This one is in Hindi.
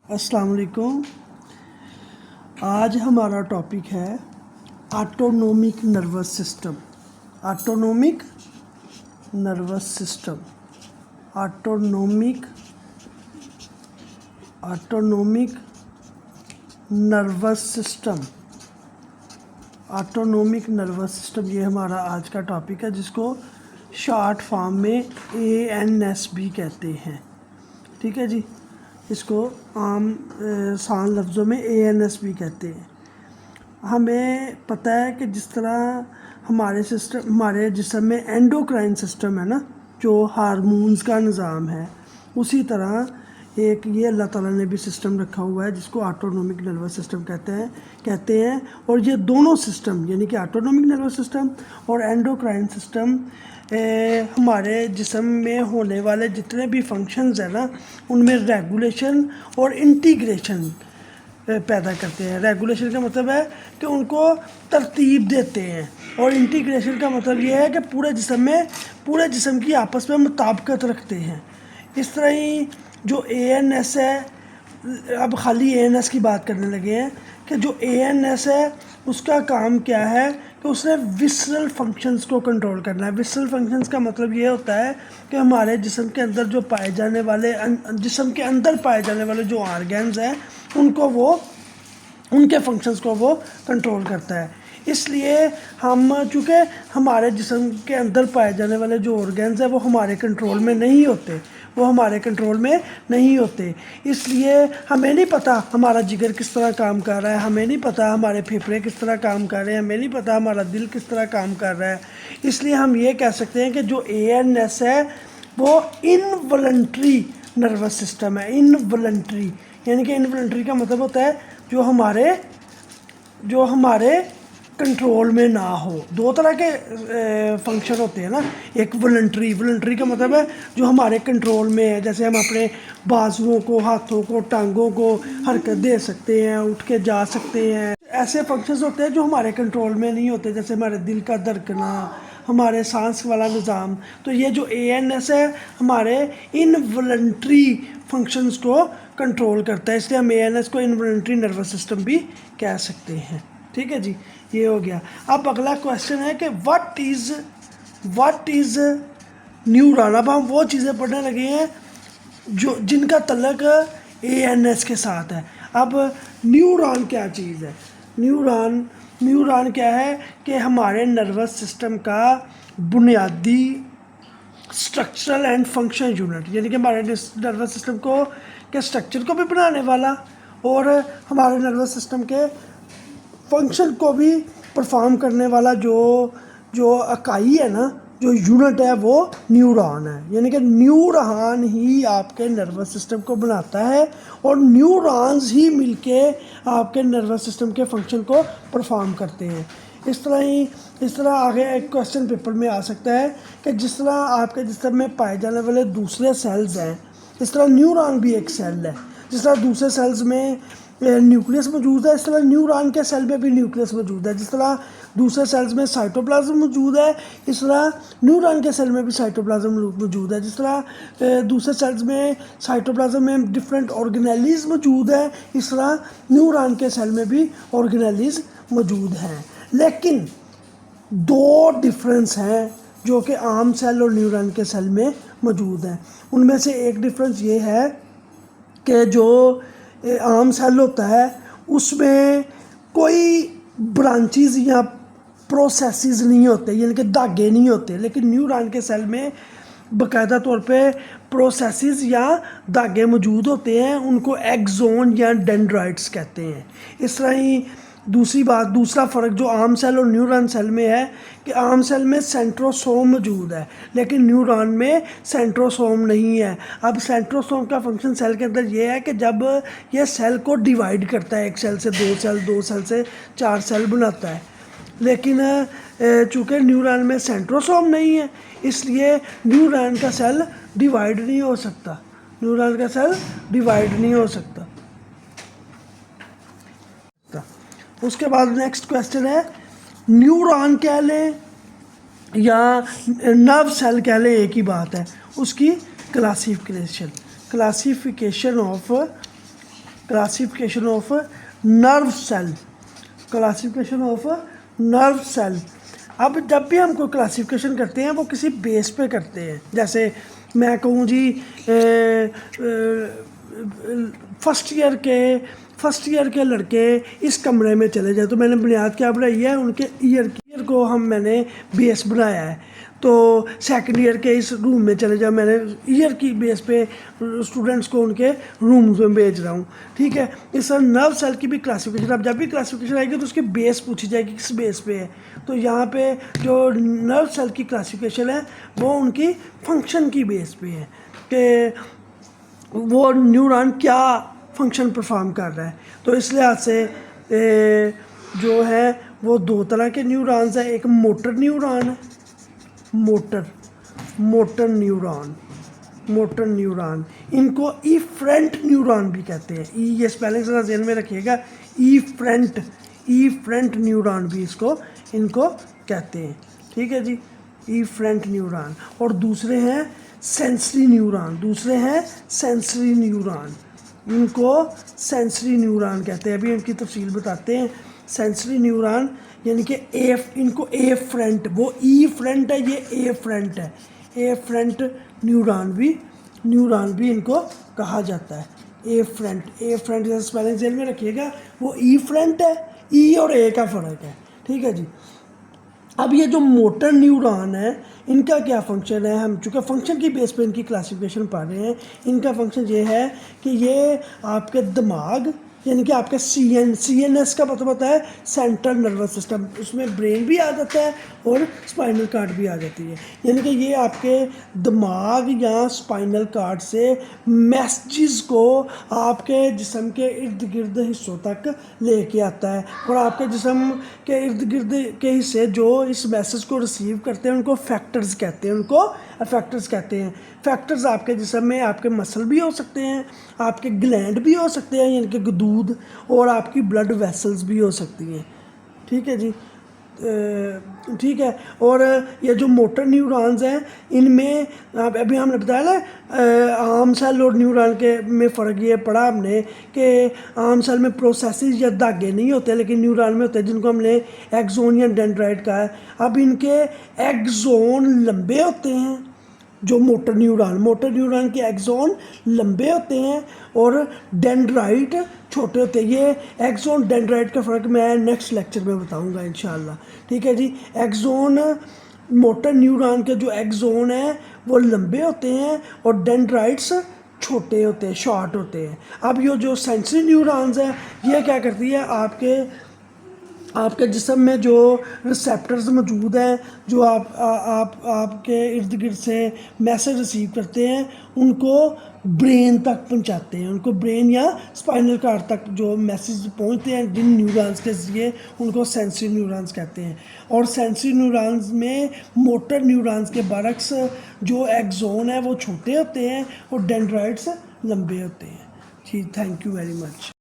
अस्सलाम वालेकुम। आज हमारा टॉपिक है autonomic nervous system. Autonomic nervous system. Autonomic autonomic nervous system. Autonomic nervous system ये हमारा आज का टॉपिक है, जिसको शॉर्ट फॉर्म में ANS भी कहते हैं। ठीक है जी, इसको आम आसान लफ्ज़ों में ANS भी कहते हैं। हमें पता है कि जिस तरह हमारे जिस्म में एंडोक्राइन सिस्टम है ना, जो हार्मोन्स का निज़ाम है, उसी तरह एक ये अल्लाह ताला ने भी सिस्टम रखा हुआ है जिसको ऑटोनोमिक नर्वस सिस्टम कहते हैं। और ये दोनों सिस्टम यानी कि ऑटोनोमिक नर्वस सिस्टम और एंडोक्राइन सिस्टम हमारे जिस्म में होने वाले जितने भी फंक्शंस हैं ना, उनमें रेगुलेशन और इंटीग्रेशन पैदा करते हैं। रेगुलेशन का मतलब है कि उनको तरतीब देते हैं, और इंटीग्रेशन का मतलब ये है कि पूरे जिस्म की आपस में मुताबिकत रखते हैं। इस तरह ही जो ANS है, अब खाली ANS की बात करने लगे हैं कि जो ANS है उसका काम क्या है कि उसने विसरल फंक्शंस को कंट्रोल करना है। विसरल फंक्शंस का मतलब ये होता है कि हमारे जिस्म के अंदर जो पाए जाने वाले जिस्म के अंदर पाए जाने वाले जो ऑर्गन्स हैं उनके फंक्शंस को वो कंट्रोल करता है। इसलिए चूँकि हमारे जिस्म के अंदर पाए जाने वाले जो ऑर्गन्स हैं वो हमारे कंट्रोल में नहीं होते, इसलिए हमें नहीं पता हमारा जिगर किस तरह काम कर रहा है, हमें नहीं पता हमारे फेफड़े किस तरह काम कर रहे हैं, हमें नहीं पता हमारा दिल किस तरह काम कर रहा है। इसलिए हम ये कह सकते हैं कि जो ANS है वो इनवॉलंटरी नर्वस सिस्टम है। इनवॉलंटरी यानी कि इनवॉलंटरी का मतलब होता है जो हमारे कंट्रोल में ना हो। दो तरह के फंक्शन होते हैं ना, एक वॉलंटरी का मतलब है जो हमारे कंट्रोल में है, जैसे हम अपने बाजुओं को, हाथों को, टांगों को हरकत दे सकते हैं, उठ के जा सकते हैं। ऐसे फंक्शंस होते हैं जो हमारे कंट्रोल में नहीं होते, जैसे हमारे दिल का धड़कना, हमारे सांस वाला निज़ाम। तो ये जो ANS है हमारे इनवॉलंटरी फंक्शंस को कंट्रोल करता है, इसलिए हम ANS को इनवॉलंटरी नर्वस सिस्टम भी कह सकते हैं। ठीक है जी, ये हो गया। अब अगला क्वेश्चन है कि व्हाट इज़ न्यूरॉन। अब हम वो चीज़ें पढ़ने लगे हैं जिनका तल्लक ANS के साथ है। अब न्यूरॉन क्या चीज़ है? न्यूरॉन क्या है कि हमारे नर्वस सिस्टम का बुनियादी स्ट्रक्चरल एंड फंक्शन यूनिट, यानी कि हमारे नर्वस सिस्टम के स्ट्रक्चर को भी बनाने वाला और हमारे नर्वस सिस्टम के फंक्शन को भी परफॉर्म करने वाला जो इकाई है ना, जो यूनिट है, वो न्यूरॉन है। यानी कि न्यूरॉन ही आपके नर्वस सिस्टम को बनाता है और न्यूरॉन्स ही मिलके आपके नर्वस सिस्टम के फंक्शन को परफॉर्म करते हैं। इस तरह आगे एक क्वेश्चन पेपर में आ सकता है कि जिस तरह आपके जिस्म में पाए जाने वाले दूसरे सेल्स हैं, इस तरह न्यूरॉन भी एक सेल है। जिस तरह दूसरे सेल्स में न्यूक्लियस मौजूद है, इस तरह न्यूरॉन के सेल में भी न्यूक्लियस मौजूद है। जिस तरह दूसरे सेल्स में साइटोप्लाज्म मौजूद है, इस तरह न्यूरॉन के सेल में भी साइटोप्लाज्म मौजूद है। जिस तरह दूसरे सेल्स में साइटोप्लाज्म में डिफरेंट ऑर्गेनेलीज मौजूद है, इस तरह न्यूरॉन के सेल में भी ऑर्गेनेलीज मौजूद हैं। लेकिन दो डिफरेंस हैं जो कि आम सेल और न्यूरॉन के सेल में मौजूद हैं। उनमें से एक डिफरेंस ये है कि जो आम सेल होता है उसमें कोई ब्रांचेस या प्रोसेसेस नहीं होते, यानी कि धागे नहीं होते। लेकिन न्यूरॉन के सेल में बाकायदा तौर पे प्रोसेसेस या धागे मौजूद होते हैं, उनको एक्सोन या डेंड्राइट्स कहते हैं। इस तरह ही दूसरा फ़र्क जो आम सेल और न्यूरॉन सेल में है कि आम सेल में सेंट्रोसोम मौजूद है, लेकिन न्यूरॉन में सेंट्रोसोम नहीं है। अब सेंट्रोसोम का फंक्शन सेल के अंदर ये है कि जब ये सेल को डिवाइड करता है, एक सेल से दो सेल से 4 सेल बनाता है। लेकिन चूँकि न्यूरॉन में सेंट्रोसोम नहीं है, इसलिए न्यूरॉन का सेल डिवाइड नहीं हो सकता। उसके बाद नेक्स्ट क्वेश्चन है, न्यूरॉन कह लें या नर्व सेल कह लें, एक ही बात है। उसकी classification of classification of nerve cell, classification of nerve cell. अब जब भी हम कोई क्लासिफिकेशन करते हैं वो किसी बेस पे करते हैं। जैसे मैं कहूँ जी फर्स्ट ईयर के लड़के इस कमरे में चले जाए, तो मैंने बुनियाद क्या बनाई है, उनके ईयर को मैंने बेस बनाया है। तो सेकंड ईयर के इस रूम में चले जाओ, मैंने ईयर की बेस पे स्टूडेंट्स को उनके रूम्स में भेज रहा हूँ। ठीक है, इस तरह नर्व सेल की भी क्लासिफिकेशन, अब जब भी क्लासिफिकेशन आएगी तो उसकी बेस पूछी जाएगी किस बेस पे है। तो यहाँ पे जो नर्व सेल की क्लासिफिकेशन है वो उनकी फंक्शन की बेस पे है कि वो न्यूरॉन क्या फंक्शन परफॉर्म कर रहा है। तो इस लिहाज से जो है वो दो तरह के न्यूरॉन्स हैं, एक मोटर न्यूरॉन है, मोटर न्यूरॉन, इनको इफ्रेंट न्यूरॉन भी कहते हैं। ये स्पेलिंग जरा ध्यान में रखिएगा, इफ्रेंट न्यूरॉन भी इनको कहते हैं। ठीक है जी, इफ्रेंट न्यूरॉन। और दूसरे हैं सेंसरी न्यूरॉन, इनको सेंसरी न्यूरॉन कहते हैं। अभी इनकी तफसील बताते हैं। सेंसरी न्यूरॉन यानी कि इनको ए फ्रंट, वो ई फ्रंट है, ये ए फ्रंट है, ए फ्रंट न्यूरॉन भी इनको कहा जाता है। ए फ्रंट जैसे स्पेलिंग जेल में रखिएगा, वो ई फ्रंट है, ई और ए का फ़र्क है। ठीक है जी। अब ये जो मोटर न्यूरॉन है इनका क्या फंक्शन है, हम चूँकि फंक्शन की बेस पे इनकी क्लासिफिकेशन पढ़ रहे हैं। इनका फंक्शन ये है कि ये आपके दिमाग यानी कि आपके CNS का मतलब होता है सेंट्रल नर्वस सिस्टम, उसमें ब्रेन भी आ जाता है और स्पाइनल कार्ड भी आ जाती है। यानी कि ये आपके दिमाग या स्पाइनल कार्ड से मैसेजेस को आपके जिस्म के इर्द गिर्द हिस्सों तक लेके आता है, और आपके जिस्म के इर्द गिर्द के हिस्से जो इस मैसेज को रिसीव करते हैं उनको फैक्टर्स कहते हैं। फैक्टर्स आपके जिस्म में आपके मसल भी हो सकते हैं, आपके ग्लैंड भी हो सकते हैं यानी कि दूध, और आपकी ब्लड वेसल्स भी हो सकती हैं। ठीक है जी। ठीक है। और ये जो मोटर न्यूरॉन्स हैं इनमें अभी हमने बताया ना आम सेल और न्यूरॉन के में फ़र्क ये पढ़ा हमने कि आम सेल में प्रोसेसेस या धागे नहीं होते, लेकिन न्यूरॉन में होते हैं, जिनको हमने एक्सोन या डेंड्राइट कहा है। अब इनके एक्सोन लंबे होते हैं, जो मोटर न्यूरॉन के एक्सोन लंबे होते हैं और डेंड्राइट छोटे होते हैं। ये एक्सोन डेंड्राइट का फ़र्क मैं नेक्स्ट लेक्चर में बताऊंगा इंशाल्लाह। ठीक है जी। एक्सोन मोटर न्यूरॉन के जो एक्सोन है वो लंबे होते हैं और डेंड्राइट्स छोटे होते हैं, शॉर्ट होते हैं। अब ये जो सेंसरी न्यूरॉन्स है ये क्या करती है, आपके जिस्म में जो रिसेप्टर्स मौजूद हैं जो आपके इर्द गिर्द से मैसेज रिसीव करते हैं उनको ब्रेन तक पहुंचाते हैं, उनको ब्रेन या स्पाइनल कार्ड तक जो मैसेज पहुंचते हैं जिन न्यूरॉन्स के ज़रिए, उनको सेंसरी न्यूरॉन्स कहते हैं। और सेंसरी न्यूरॉन्स में मोटर न्यूरॉन्स के बरक्स जो एक्सोन है वो छोटे होते हैं और डेंड्राइट्स लंबे होते हैं। जी, थैंक यू वेरी मच।